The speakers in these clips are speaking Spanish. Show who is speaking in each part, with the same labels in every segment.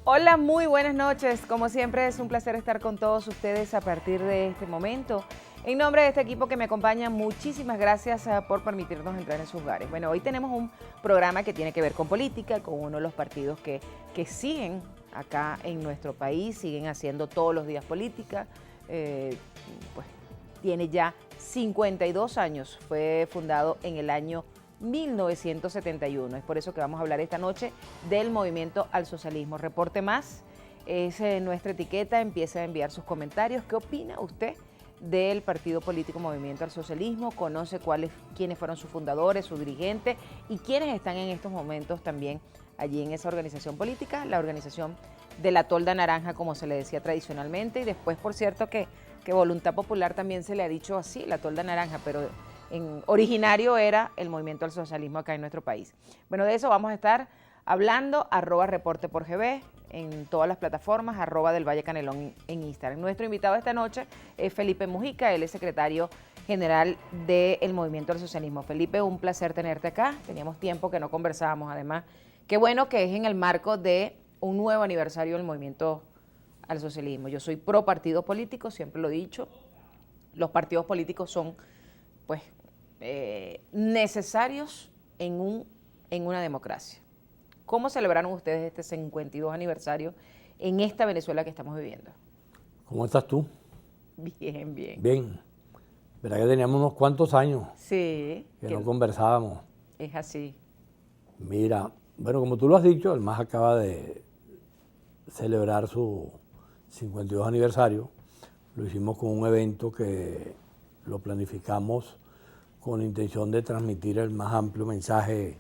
Speaker 1: Hola, muy buenas noches. Como siempre es un placer estar con todos ustedes a partir de este momento. En nombre de este equipo que me acompaña, muchísimas gracias por permitirnos entrar en sus hogares. Bueno, hoy tenemos un programa que tiene que ver con política, con uno de los partidos que siguen acá en nuestro país, siguen haciendo todos los días política. Pues tiene ya 52 años, fue fundado en el año 1971. Es por eso que vamos a hablar esta noche del movimiento al socialismo. Reporte Más es nuestra etiqueta. Empiece a enviar sus comentarios. ¿Qué opina usted del partido político Movimiento al Socialismo? ¿Conoce quiénes fueron sus fundadores, sus dirigentes y quiénes están en estos momentos también allí en esa organización política? La organización de la tolda naranja, como se le decía tradicionalmente, y después, por cierto, que Voluntad Popular también se le ha dicho así, la tolda naranja, pero originario era el movimiento al socialismo acá en nuestro país. Bueno, de eso vamos a estar hablando, @reporte por GB, en todas las plataformas, @del Valle Canelón en Instagram. Nuestro invitado esta noche es Felipe Mujica, él es secretario general del movimiento al socialismo. Felipe, un placer tenerte acá, teníamos tiempo que no conversábamos, además, qué bueno que es en el marco de un nuevo aniversario del movimiento al socialismo. Yo soy pro partido político, siempre lo he dicho, los partidos políticos son pues necesarios en una democracia. ¿Cómo celebraron ustedes este 52 aniversario en esta Venezuela que estamos viviendo?
Speaker 2: ¿Cómo estás tú?
Speaker 1: Bien, bien.
Speaker 2: Bien. ¿Verdad que teníamos unos cuantos años
Speaker 1: Sí.
Speaker 2: que no conversábamos?
Speaker 1: Es así.
Speaker 2: Mira, bueno, como tú lo has dicho, el MAS acaba de celebrar su 52 aniversario. Lo hicimos con un evento que lo planificamos con la intención de transmitir el más amplio mensaje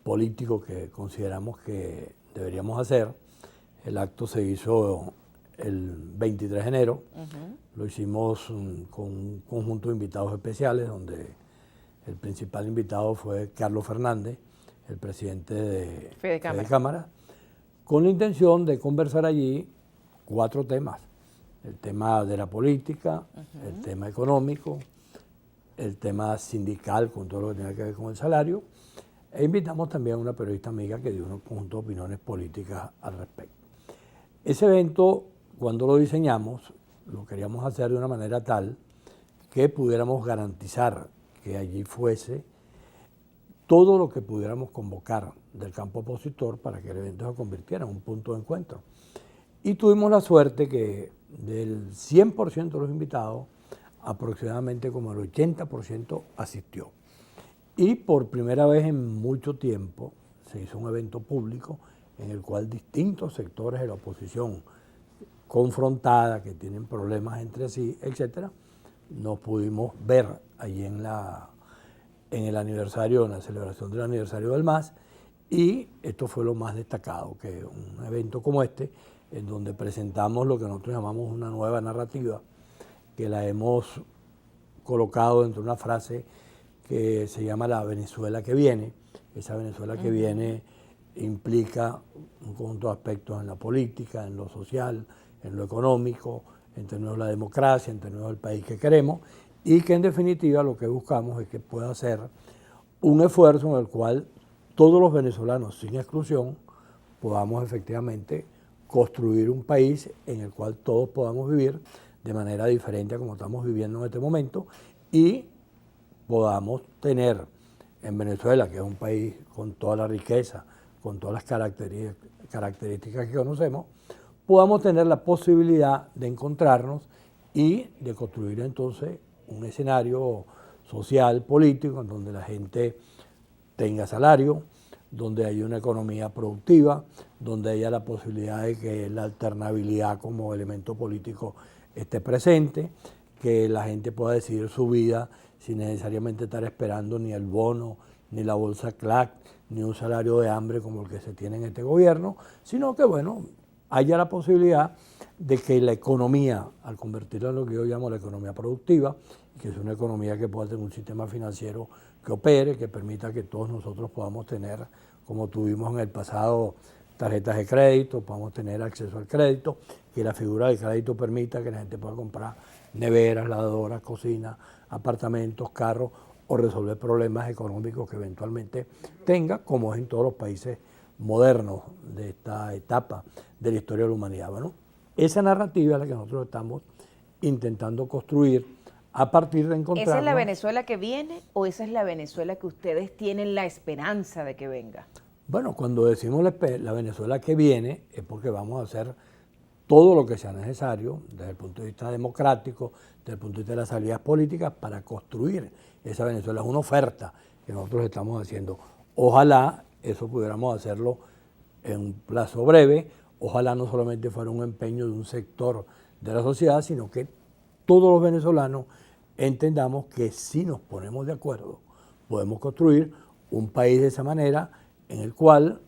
Speaker 2: político que consideramos que deberíamos hacer. El acto se hizo el 23 de enero. Lo hicimos con un conjunto de invitados especiales, donde el principal invitado fue Carlos Fernández, el presidente de
Speaker 1: Fede
Speaker 2: Cámara, con la intención de conversar allí 4 temas. El tema de la política, el tema económico, el tema sindical con todo lo que tiene que ver con el salario, e invitamos también a una periodista amiga que dio un conjunto de opiniones políticas al respecto. Ese evento, cuando lo diseñamos, lo queríamos hacer de una manera tal que pudiéramos garantizar que allí fuese todo lo que pudiéramos convocar del campo opositor para que el evento se convirtiera en un punto de encuentro. Y tuvimos la suerte que del 100% de los invitados, aproximadamente como el 80% asistió. Y por primera vez en mucho tiempo se hizo un evento público en el cual distintos sectores de la oposición confrontada, que tienen problemas entre sí, etcétera, nos pudimos ver allí en el aniversario, en la celebración del aniversario del MAS, y esto fue lo más destacado, que un evento como este, en donde presentamos lo que nosotros llamamos una nueva narrativa, que la hemos colocado dentro de una frase que se llama la Venezuela que viene. Esa Venezuela que viene implica un conjunto de aspectos en la política, en lo social, en lo económico, en términos de la democracia, en términos del país que queremos, y que en definitiva lo que buscamos es que pueda ser un esfuerzo en el cual todos los venezolanos, sin exclusión, podamos efectivamente construir un país en el cual todos podamos vivir de manera diferente a como estamos viviendo en este momento, y podamos tener en Venezuela, que es un país con toda la riqueza, con todas las características que conocemos, podamos tener la posibilidad de encontrarnos y de construir entonces un escenario social, político, en donde la gente tenga salario, donde haya una economía productiva, donde haya la posibilidad de que la alternabilidad como elemento político esté presente, que la gente pueda decidir su vida sin necesariamente estar esperando ni el bono, ni la bolsa CLAC, ni un salario de hambre como el que se tiene en este gobierno, sino que, bueno, haya la posibilidad de que la economía, al convertirla en lo que yo llamo la economía productiva, que es una economía que pueda tener un sistema financiero que opere, que permita que todos nosotros podamos tener, como tuvimos en el pasado, tarjetas de crédito, podamos tener acceso al crédito, que la figura del crédito permita que la gente pueda comprar neveras, lavadoras, cocinas, apartamentos, carros, o resolver problemas económicos que eventualmente tenga, como es en todos los países modernos de esta etapa de la historia de la humanidad. Bueno, esa narrativa es la que nosotros estamos intentando construir a partir de encontrarnos.
Speaker 1: ¿Esa es la Venezuela que viene o esa es la Venezuela que ustedes tienen la esperanza de que venga?
Speaker 2: Bueno, cuando decimos la Venezuela que viene es porque vamos a hacer todo lo que sea necesario desde el punto de vista democrático, desde el punto de vista de las salidas políticas para construir esa Venezuela. Es una oferta que nosotros estamos haciendo. Ojalá eso pudiéramos hacerlo en un plazo breve, ojalá no solamente fuera un empeño de un sector de la sociedad, sino que todos los venezolanos entendamos que si nos ponemos de acuerdo, podemos construir un país de esa manera en el cual,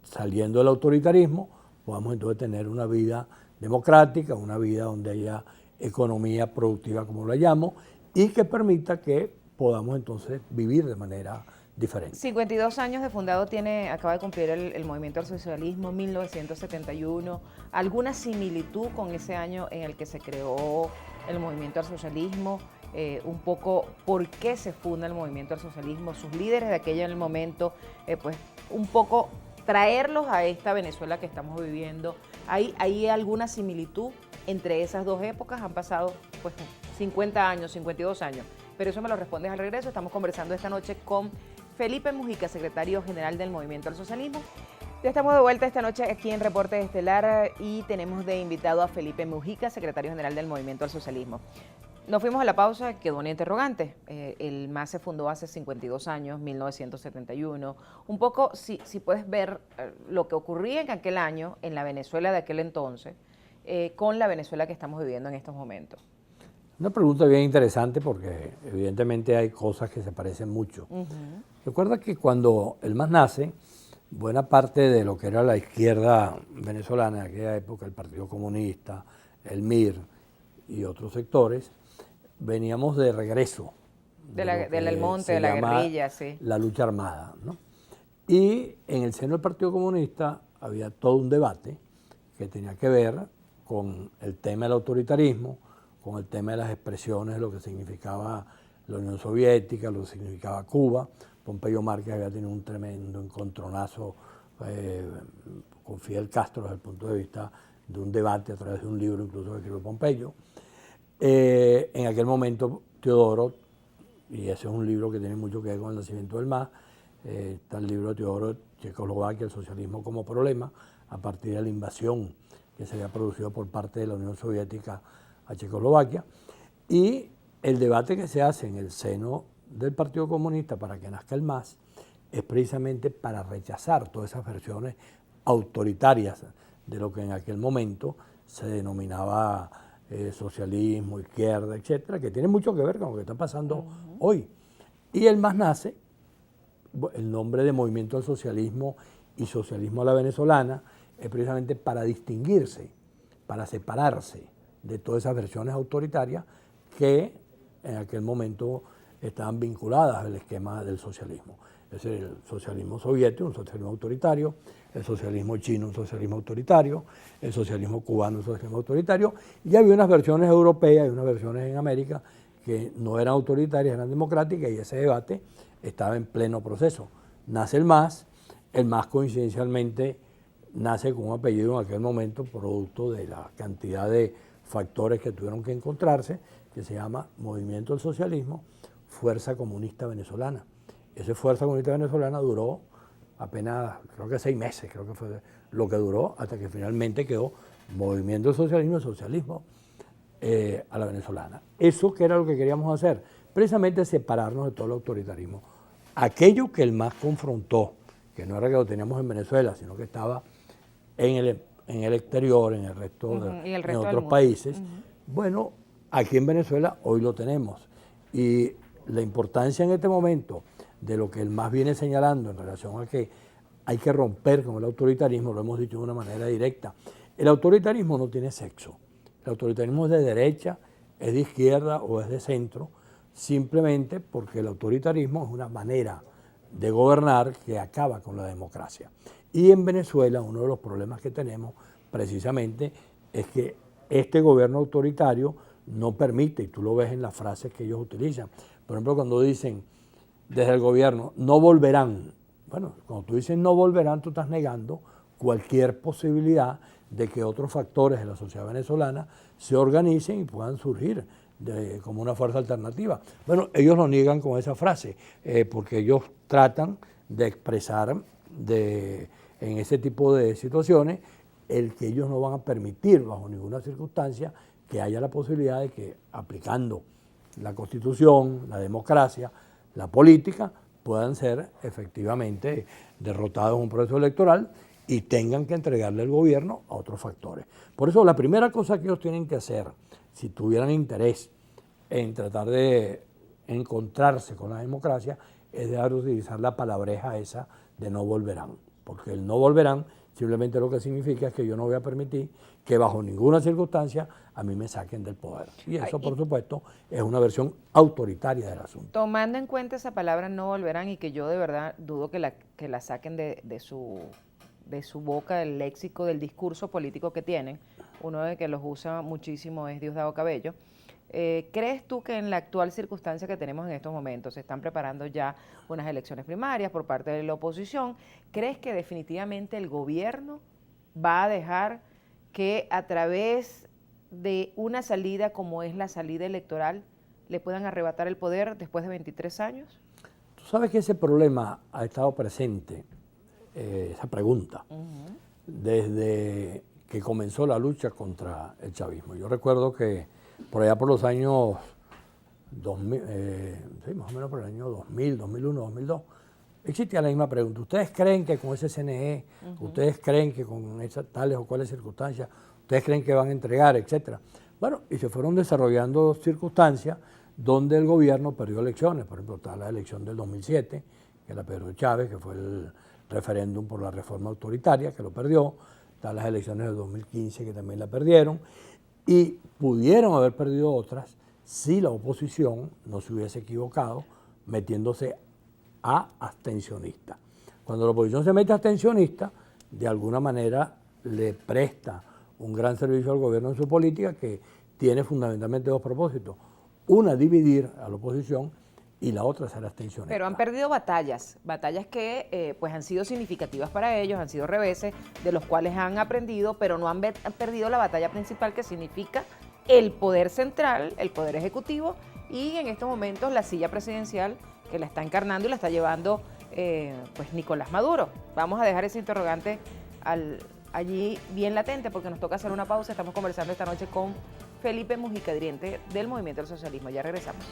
Speaker 2: saliendo del autoritarismo, podamos entonces tener una vida democrática, una vida donde haya economía productiva, como la llamo, y que permita que podamos entonces vivir de manera diferente.
Speaker 1: 52 años de fundado acaba de cumplir el movimiento al socialismo, 1971. ¿Alguna similitud con ese año en el que se creó el movimiento al socialismo? Un poco por qué se funda el movimiento al socialismo, sus líderes de aquel momento, pues un poco traerlos a esta Venezuela que estamos viviendo. ¿Hay alguna similitud entre esas dos épocas? Han pasado pues 50 años, 52 años, pero eso me lo respondes al regreso. Estamos conversando esta noche con Felipe Mujica, secretario general del Movimiento al Socialismo. Ya estamos de vuelta esta noche aquí en Reporte Estelar y tenemos de invitado a Felipe Mujica, secretario general del Movimiento al Socialismo. Nos fuimos a la pausa, quedó una interrogante. El MAS se fundó hace 52 años, 1971. Un poco, si puedes ver lo que ocurría en aquel año, en la Venezuela de aquel entonces, con la Venezuela que estamos viviendo en estos momentos.
Speaker 2: Una pregunta bien interesante porque evidentemente hay cosas que se parecen mucho. Recuerda que cuando el MAS nace, buena parte de lo que era la izquierda venezolana en aquella época, el Partido Comunista, el MIR y otros sectores, veníamos de regreso.
Speaker 1: Del Almonte, de la guerrilla, sí.
Speaker 2: La lucha armada, ¿no? Y en el seno del Partido Comunista había todo un debate que tenía que ver con el tema del autoritarismo, con el tema de las expresiones de lo que significaba la Unión Soviética, lo que significaba Cuba. Pompeyo Márquez había tenido un tremendo encontronazo con Fidel Castro desde el punto de vista de un debate a través de un libro incluso que escribió Pompeyo. En aquel momento Teodoro, y ese es un libro que tiene mucho que ver con el nacimiento del MAS, está el libro de Teodoro, Checoslovaquia, el socialismo como problema, a partir de la invasión que se había producido por parte de la Unión Soviética a Checoslovaquia, y el debate que se hace en el seno del Partido Comunista para que nazca el MAS es precisamente para rechazar todas esas versiones autoritarias de lo que en aquel momento se denominaba socialismo, izquierda, etcétera, que tiene mucho que ver con lo que está pasando hoy. Y el MAS nace, el nombre de Movimiento al Socialismo y Socialismo a la Venezolana, es precisamente para distinguirse, para separarse de todas esas versiones autoritarias que en aquel momento estaban vinculadas al esquema del socialismo. Es decir, el socialismo soviético, un socialismo autoritario, el socialismo chino, un socialismo autoritario, el socialismo cubano, un socialismo autoritario, y había unas versiones europeas y unas versiones en América que no eran autoritarias, eran democráticas, y ese debate estaba en pleno proceso. Nace el MAS coincidencialmente nace con un apellido en aquel momento, producto de la cantidad de factores que tuvieron que encontrarse, que se llama Movimiento del Socialismo, Fuerza Comunista Venezolana. Esa Fuerza Comunista Venezolana duró apenas, creo que 6 meses, creo que fue lo que duró, hasta que finalmente quedó Movimiento del Socialismo y Socialismo a la Venezolana. Eso que era lo que queríamos hacer, precisamente separarnos de todo el autoritarismo. Aquello que el MAS confrontó, que no era que lo teníamos en Venezuela, sino que estaba en el exterior, en el resto en otros países. Bueno, aquí en Venezuela hoy lo tenemos. Y la importancia en este momento de lo que el MAS viene señalando en relación a que hay que romper con el autoritarismo, lo hemos dicho de una manera directa. El autoritarismo no tiene sexo. El autoritarismo es de derecha, es de izquierda o es de centro, simplemente porque el autoritarismo es una manera de gobernar que acaba con la democracia. Y en Venezuela uno de los problemas que tenemos precisamente es que este gobierno autoritario no permite, y tú lo ves en las frases que ellos utilizan. Por ejemplo, cuando dicen desde el gobierno, no volverán. bueno, cuando tú dices no volverán, tú estás negando cualquier posibilidad de que otros factores de la sociedad venezolana se organicen y puedan surgir como una fuerza alternativa. Bueno, ellos lo niegan con esa frase, porque ellos tratan de expresar en ese tipo de situaciones el que ellos no van a permitir bajo ninguna circunstancia que haya la posibilidad de que aplicando la Constitución, la democracia, la política, puedan ser efectivamente derrotados en un proceso electoral y tengan que entregarle el gobierno a otros factores. Por eso la primera cosa que ellos tienen que hacer, si tuvieran interés en tratar de encontrarse con la democracia, es dejar de utilizar la palabreja esa de no volverán, porque el no volverán simplemente lo que significa es que yo no voy a permitir que bajo ninguna circunstancia a mí me saquen del poder. Y eso, por supuesto, es una versión autoritaria del asunto.
Speaker 1: Tomando en cuenta esa palabra no volverán, y que yo de verdad dudo que la saquen de su boca, del léxico, del discurso político que tienen, uno de que los usa muchísimo es Diosdado Cabello. ¿Crees tú que en la actual circunstancia que tenemos en estos momentos, se están preparando ya unas elecciones primarias por parte de la oposición? ¿Crees que definitivamente el gobierno va a dejar que a través de una salida como es la salida electoral le puedan arrebatar el poder después de 23 años?
Speaker 2: Tú sabes que ese problema ha estado presente, esa pregunta, desde que comenzó la lucha contra el chavismo. Yo recuerdo que por allá por los años 2000, sí, más o menos por el año 2000, 2001, 2002, existía la misma pregunta. ¿Ustedes creen que con ese CNE, ustedes creen que con esas tales o cuales circunstancias, ustedes creen que van a entregar, etcétera? Bueno, y se fueron desarrollando circunstancias donde el gobierno perdió elecciones. Por ejemplo, está la elección del 2007, que la perdió Chávez, que fue el referéndum por la reforma autoritaria, que lo perdió. Están las elecciones del 2015, que también la perdieron. Y pudieron haber perdido otras si la oposición no se hubiese equivocado metiéndose a abstencionista. Cuando la oposición se mete a abstencionista, de alguna manera le presta un gran servicio al gobierno en su política, que tiene fundamentalmente dos propósitos. Una, dividir a la oposición, y la otra, ser abstencionista.
Speaker 1: Pero han perdido batallas que pues han sido significativas para ellos, han sido reveses de los cuales han aprendido, pero no han perdido la batalla principal, que significa el poder central, el poder ejecutivo, y en estos momentos la silla presidencial, que la está encarnando y la está llevando pues Nicolás Maduro. Vamos a dejar ese interrogante allí bien latente, porque nos toca hacer una pausa. Estamos conversando esta noche con Felipe Mujica, dirigente del Movimiento del Socialismo. Ya regresamos.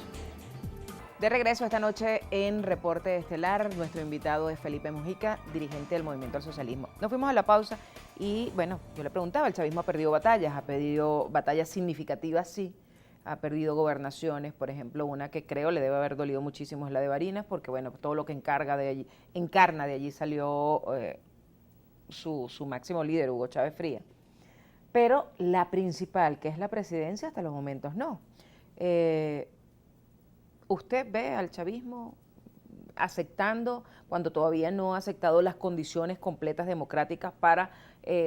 Speaker 1: De regreso esta noche en Reporte Estelar, nuestro invitado es Felipe Mujica, dirigente del Movimiento al Socialismo. Nos fuimos a la pausa y, bueno, yo le preguntaba, el chavismo ha perdido batallas significativas, sí, ha perdido gobernaciones, por ejemplo, una que creo le debe haber dolido muchísimo es la de Barinas, porque, bueno, todo lo que encarna de allí salió su máximo líder, Hugo Chávez Frías. Pero la principal, que es la presidencia, hasta los momentos no. ¿Usted ve al chavismo aceptando, cuando todavía no ha aceptado las condiciones completas democráticas para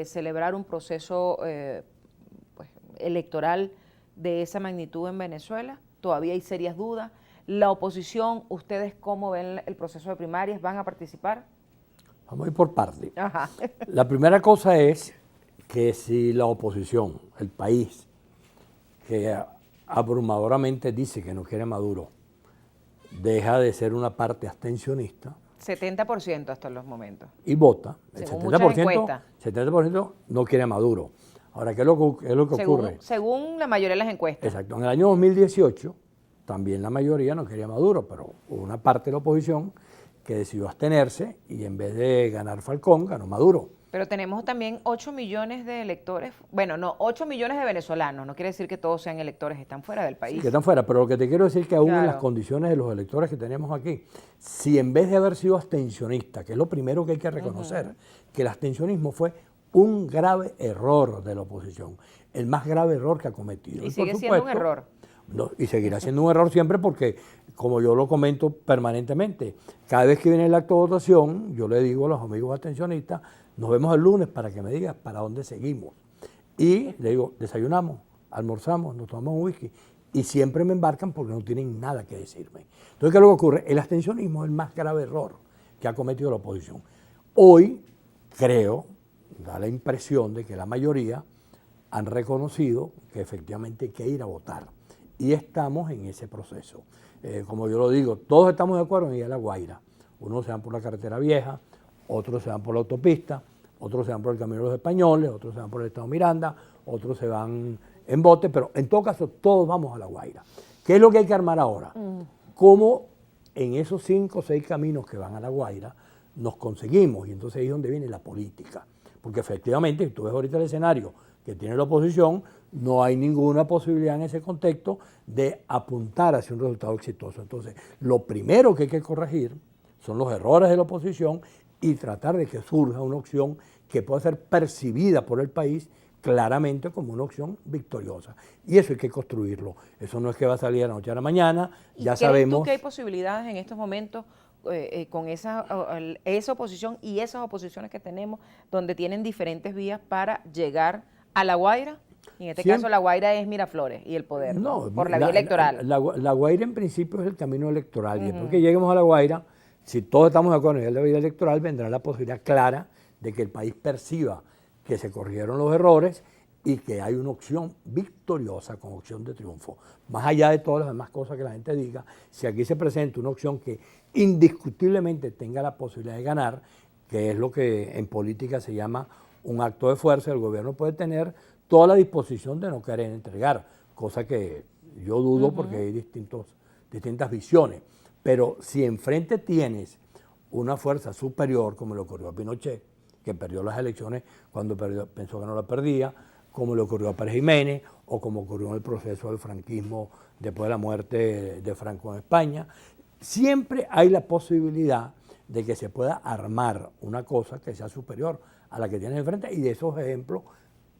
Speaker 1: celebrar un proceso pues, electoral de esa magnitud en Venezuela? Todavía hay serias dudas. La oposición, ¿ustedes cómo ven el proceso de primarias? ¿Van a participar?
Speaker 2: Vamos a ir por parte.
Speaker 1: Ajá.
Speaker 2: La primera cosa es que si la oposición, el país, que abrumadoramente dice que no quiere Maduro, deja de ser una parte abstencionista.
Speaker 1: 70% hasta los momentos.
Speaker 2: Y vota. El
Speaker 1: Según
Speaker 2: 70% no quiere a Maduro. Ahora, ¿qué es lo que ocurre?
Speaker 1: Según la mayoría de las encuestas.
Speaker 2: Exacto. En el año 2018, también la mayoría no quería a Maduro, pero hubo una parte de la oposición que decidió abstenerse y en vez de ganar Falcón, ganó Maduro.
Speaker 1: Pero tenemos también 8 millones de electores, bueno, no, 8 millones de venezolanos, no quiere decir que todos sean electores, están fuera del país.
Speaker 2: Sí, que están fuera, pero lo que te quiero decir es que aún
Speaker 1: Claro.
Speaker 2: en las condiciones de los electores que tenemos aquí, si en vez de haber sido abstencionista, que es lo primero que hay que reconocer, que el abstencionismo fue un grave error de la oposición, el más grave error que ha cometido.
Speaker 1: Y sigue siendo un error.
Speaker 2: No, y seguirá siendo un error siempre porque, como yo lo comento permanentemente, cada vez que viene el acto de votación, yo le digo a los amigos abstencionistas, nos vemos el lunes para que me digas para dónde seguimos. Y le digo, desayunamos, almorzamos, nos tomamos un whisky. Y siempre me embarcan porque no tienen nada que decirme. Entonces, ¿qué es lo que ocurre? El abstencionismo es el más grave error que ha cometido la oposición. Hoy creo, da la impresión de que la mayoría han reconocido que efectivamente hay que ir a votar y estamos en ese proceso. Como yo lo digo, todos estamos de acuerdo en ir a La Guaira. Unos se van por la carretera vieja, otros se van por la autopista, otros se van por el Camino de los Españoles, otros se van por el Estado Miranda, otros se van en bote, pero en todo caso todos vamos a La Guaira. ¿Qué es lo que hay que armar ahora? ¿Cómo en esos 5 o 6 caminos que van a La Guaira nos conseguimos? Y entonces ahí es donde viene la política. Porque efectivamente, tú ves ahorita el escenario que tiene la oposición, no hay ninguna posibilidad en ese contexto de apuntar hacia un resultado exitoso. Entonces, lo primero que hay que corregir son los errores de la oposición y tratar de que surja una opción que pueda ser percibida por el país claramente como una opción victoriosa. Y eso hay que construirlo. Eso no es que va a salir de la noche a la mañana, ya sabemos.
Speaker 1: ¿Crees tú que hay posibilidades en estos momentos con esa oposición y esas oposiciones que tenemos, donde tienen diferentes vías para llegar a La Guaira? En este caso, La Guaira es Miraflores y el poder, ¿no? Por la vía electoral.
Speaker 2: La Guaira en principio es el camino electoral. Y después que lleguemos a La Guaira, si todos estamos de acuerdo en la vía electoral, vendrá la posibilidad clara de que el país perciba que se corrigieron los errores y que hay una opción victoriosa con opción de triunfo. Más allá de todas las demás cosas que la gente diga, si aquí se presenta una opción que indiscutiblemente tenga la posibilidad de ganar, que es lo que en política se llama un acto de fuerza, el gobierno puede tener toda la disposición de no querer entregar, cosa que yo dudo porque hay distintas visiones. Pero si enfrente tienes una fuerza superior, como le ocurrió a Pinochet, que perdió las elecciones cuando pensó que no la perdía, como le ocurrió a Pérez Jiménez, o como ocurrió en el proceso del franquismo después de la muerte de Franco en España, siempre hay la posibilidad de que se pueda armar una cosa que sea superior a la que tienes enfrente, y de esos ejemplos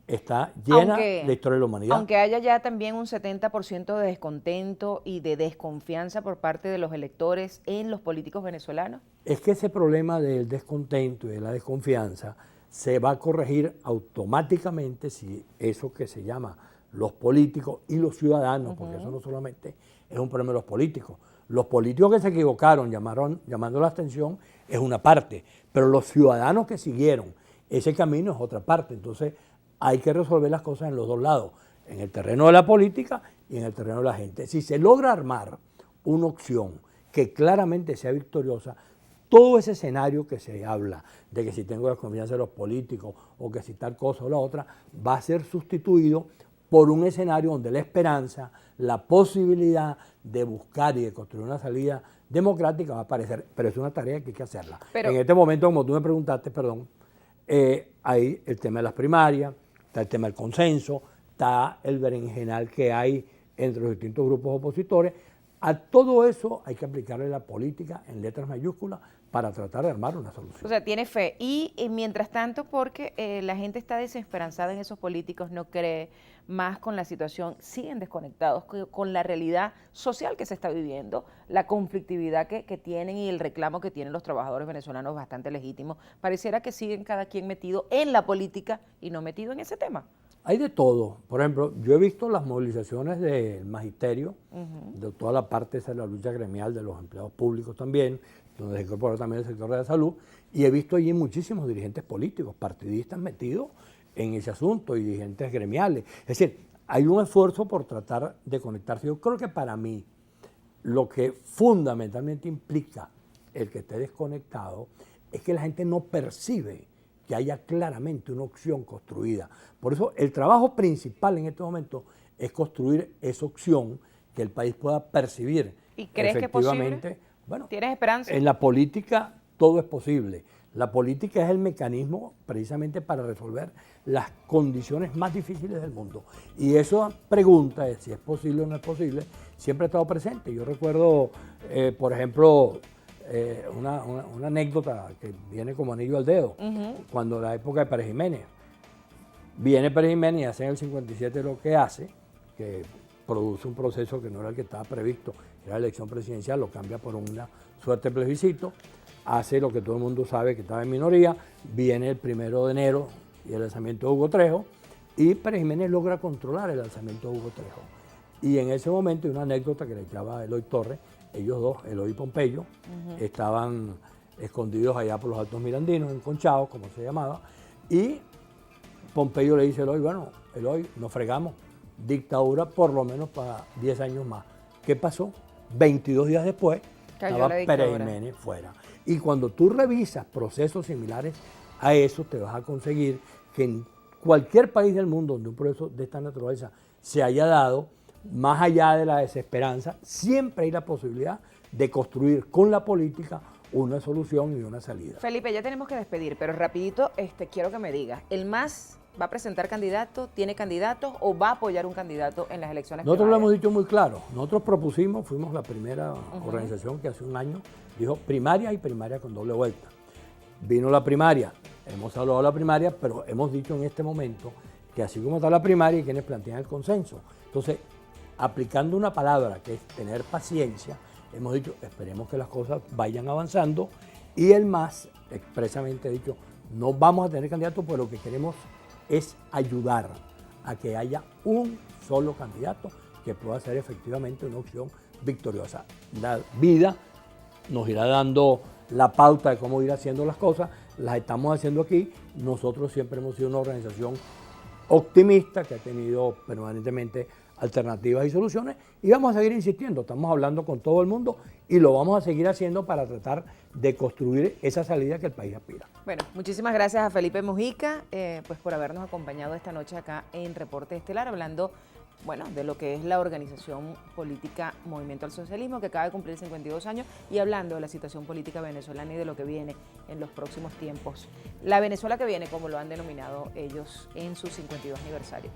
Speaker 2: está llena la historia de la humanidad.
Speaker 1: Aunque haya ya también un 70% de descontento y de desconfianza por parte de los electores en los políticos venezolanos.
Speaker 2: Es que ese problema del descontento y de la desconfianza se va a corregir automáticamente si eso que se llama los políticos y los ciudadanos, porque eso no solamente es un problema de los políticos. Los políticos que se equivocaron llamando la atención es una parte, pero los ciudadanos que siguieron ese camino es otra parte. Entonces hay que resolver las cosas en los dos lados, en el terreno de la política y en el terreno de la gente. Si se logra armar una opción que claramente sea victoriosa, todo ese escenario que se habla de que si tengo la confianza de los políticos o que si tal cosa o la otra, va a ser sustituido por un escenario donde la esperanza, la posibilidad de buscar y de construir una salida democrática va a aparecer, pero es una tarea que hay que hacerla. Pero en este momento, como tú me preguntaste, hay el tema de las primarias, está el tema del consenso, está el berenjenal que hay entre los distintos grupos opositores. A todo eso hay que aplicarle la política en letras mayúsculas para tratar de armar una solución.
Speaker 1: O sea, tiene fe. Y mientras tanto, porque la gente está desesperanzada en esos políticos, no cree más con la situación, siguen desconectados con la realidad social que se está viviendo, la conflictividad que tienen y el reclamo que tienen los trabajadores venezolanos bastante legítimo. Pareciera que siguen cada quien metido en la política y no metido en ese tema.
Speaker 2: Hay de todo. Por ejemplo, yo he visto las movilizaciones del magisterio, de toda la parte esa de la lucha gremial de los empleados públicos también, donde se incorpora también el sector de la salud, y he visto allí muchísimos dirigentes políticos, partidistas metidos en ese asunto y dirigentes gremiales. Es decir, hay un esfuerzo por tratar de conectarse. Yo creo que para mí lo que fundamentalmente implica el que esté desconectado es que la gente no percibe que haya claramente una opción construida. Por eso el trabajo principal en este momento es construir esa opción que el país pueda percibir.
Speaker 1: ¿Y crees que es posible?
Speaker 2: Bueno,
Speaker 1: ¿tienes esperanza?
Speaker 2: En la política todo es posible. La política es el mecanismo precisamente para resolver las condiciones más difíciles del mundo. Y esa pregunta de si es posible o no es posible siempre ha estado presente. Yo recuerdo, por ejemplo, una anécdota que viene como anillo al dedo, cuando la época de Pérez Jiménez. Viene Pérez Jiménez y hace en el 57 lo que hace, que produce un proceso que no era el que estaba previsto, era la elección presidencial, lo cambia por una suerte de plebiscito, hace lo que todo el mundo sabe que estaba en minoría, viene el 1 de enero y el lanzamiento de Hugo Trejo, y Pérez Jiménez logra controlar el lanzamiento de Hugo Trejo. Y en ese momento, hay una anécdota que le echaba a Eloy Torres, ellos dos, Eloy y Pompeyo, estaban escondidos allá por los Altos Mirandinos, en Conchao, como se llamaba, y Pompeyo le dice a Eloy, bueno, Eloy, nos fregamos, dictadura por lo menos para 10 años más. ¿Qué pasó? 22 días después, estaba Pérez Jiménez fuera. Y cuando tú revisas procesos similares a eso, te vas a conseguir que en cualquier país del mundo donde un proceso de esta naturaleza se haya dado, más allá de la desesperanza, siempre hay la posibilidad de construir con la política una solución y una salida.
Speaker 1: Felipe, ya tenemos que despedir, pero rapidito quiero que me digas, ¿el MAS va a presentar candidato, tiene candidatos o va a apoyar un candidato en las elecciones
Speaker 2: Nosotros lo
Speaker 1: primarias?
Speaker 2: hemos dicho muy claro, nosotros propusimos, fuimos la primera organización que hace un año dijo primaria y primaria con doble vuelta. Vino la primaria, hemos hablado de la primaria, pero hemos dicho en este momento que así como está la primaria, hay quienes plantean el consenso. Entonces, aplicando una palabra que es tener paciencia, hemos dicho, esperemos que las cosas vayan avanzando y el MAS expresamente ha dicho, no vamos a tener candidatos, pero lo que queremos es ayudar a que haya un solo candidato que pueda ser efectivamente una opción victoriosa. La vida nos irá dando la pauta de cómo ir haciendo las cosas, las estamos haciendo aquí. Nosotros siempre hemos sido una organización optimista que ha tenido permanentemente alternativas y soluciones y vamos a seguir insistiendo, estamos hablando con todo el mundo y lo vamos a seguir haciendo para tratar de construir esa salida que el país aspira.
Speaker 1: Bueno, muchísimas gracias a Felipe Mujica pues por habernos acompañado esta noche acá en Reporte Estelar, hablando de lo que es la organización política Movimiento al Socialismo, que acaba de cumplir 52 años, y hablando de la situación política venezolana y de lo que viene en los próximos tiempos. La Venezuela que viene, como lo han denominado ellos en su 52 aniversario.